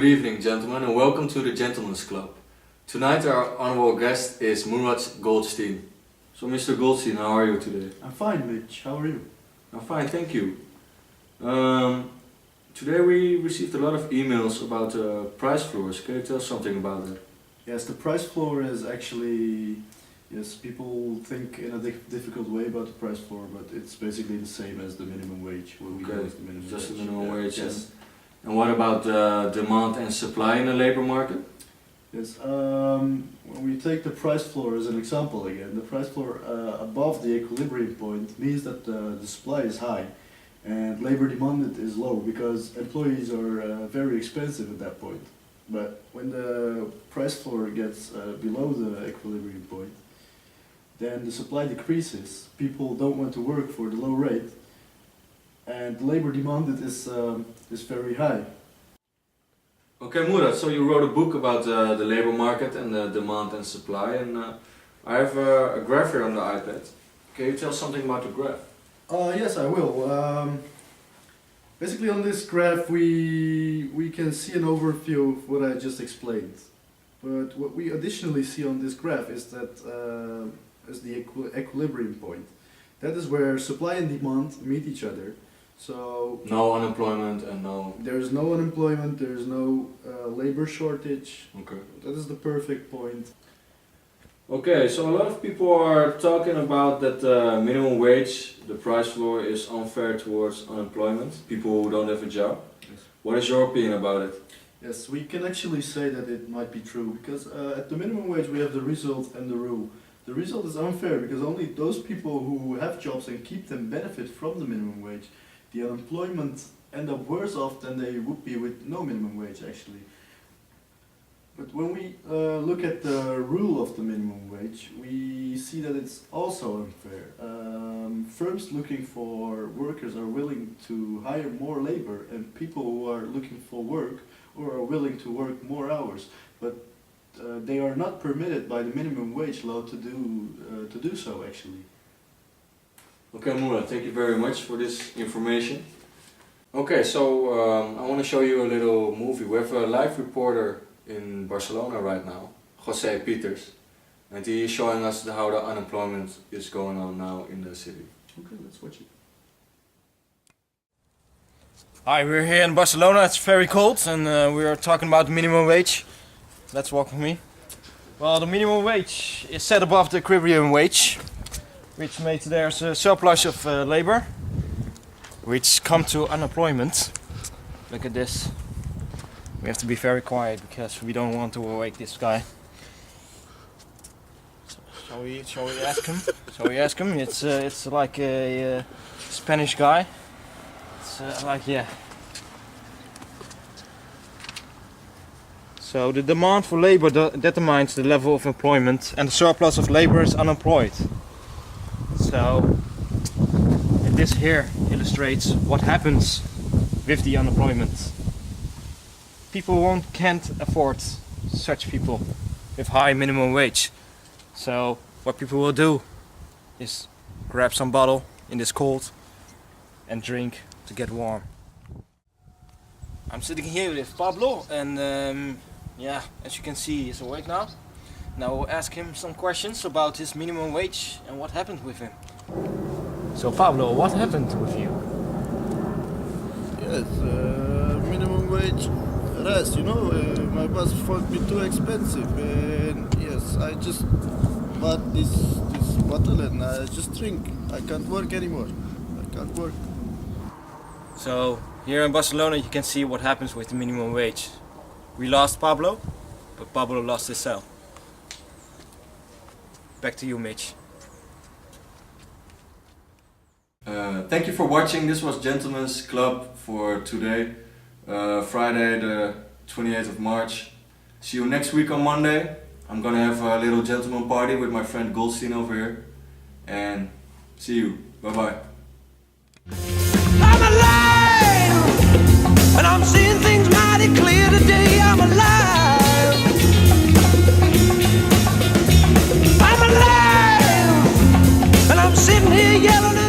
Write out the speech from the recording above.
Good evening, gentlemen, and welcome to the Gentlemen's Club. Tonight our honorable guest is Murat Goldstein. So Mr. Goldstein, how are you today? I'm fine, Mitch. How are you? I'm fine, thank you. Today we received a lot of emails about price floors. Can you tell us something about that? Yes, the price floor is actually, yes, people think in a difficult way about the price floor, but it's basically the same as the minimum wage. What we know as the minimum just wage. the minimum wage. Yes. And what about demand and supply in the labor market? Yes. When we take the price floor as an example again, the price floor above the equilibrium point means that the supply is high and labor demand is low because employees are very expensive at that point. But when the price floor gets below the equilibrium point, then the supply decreases. People don't want to work for the low rate, and the labor demanded is very high. Okay, Murat, so you wrote a book about the labor market and the demand and supply, and I have a graph here on the iPad. Can you tell something about the graph? Yes, I will. Basically on this graph we can see an overview of what I just explained. But what we additionally see on this graph is that is the equilibrium point. That is where supply and demand meet each other. So no unemployment and no... There is no unemployment, there is no labor shortage. Okay. That is the perfect point. Okay, so a lot of people are talking about that minimum wage, the price floor, is unfair towards unemployment, people who don't have a job. Yes. What is your opinion about it? Yes, we can actually say that it might be true, because at the minimum wage we have the result and the rule. The result is unfair because only those people who have jobs and keep them benefit from the minimum wage. The unemployment end up worse off than they would be with no minimum wage actually. But when we look at the rule of the minimum wage, we see that it's also unfair. Firms looking for workers are willing to hire more labor, and people who are looking for work or are willing to work more hours, but they are not permitted by the minimum wage law to do so actually. Okay, Murat, thank you very much for this information. Okay, so I want to show you a little movie. We have a live reporter in Barcelona right now, Jose Peters, and he is showing us how the unemployment is going on now in the city. Okay, let's watch it. Hi, we're here in Barcelona. It's very cold and we are talking about minimum wage. Let's walk with me. Well, the minimum wage is set above the equilibrium wage, which means there's a surplus of labor, which come to unemployment. Look at this. We have to be very quiet because we don't want to wake this guy. So, shall we ask him? Shall we ask him? It's like a Spanish guy. It's like, yeah. So the demand for labor determines the level of employment, and the surplus of labor is unemployed. So this here illustrates what happens with the unemployment. People can't afford such people with high minimum wage. So what people will do is grab some bottle in this cold and drink to get warm. I'm sitting here with Pablo, and yeah, as you can see, he's awake now. Now we'll ask him some questions about his minimum wage and what happened with him. So Pablo, what happened with you? Yes, minimum wage rest, you know, my boss found me too expensive, and yes, I just bought this bottle and I just drink. I can't work anymore. I can't work. So here in Barcelona you can see what happens with the minimum wage. We lost Pablo, but Pablo lost his cell. Back to you, Mitch. Thank you for watching. This was Gentlemen's Club for today, Friday the 28th of March. See you next week on Monday. I'm gonna have a little gentleman party with my friend Goldstein over here. And see you. Bye bye. I'm alive, and I'm seeing things mighty clear today. I'm alive. I'm alive, and I'm sitting here yelling.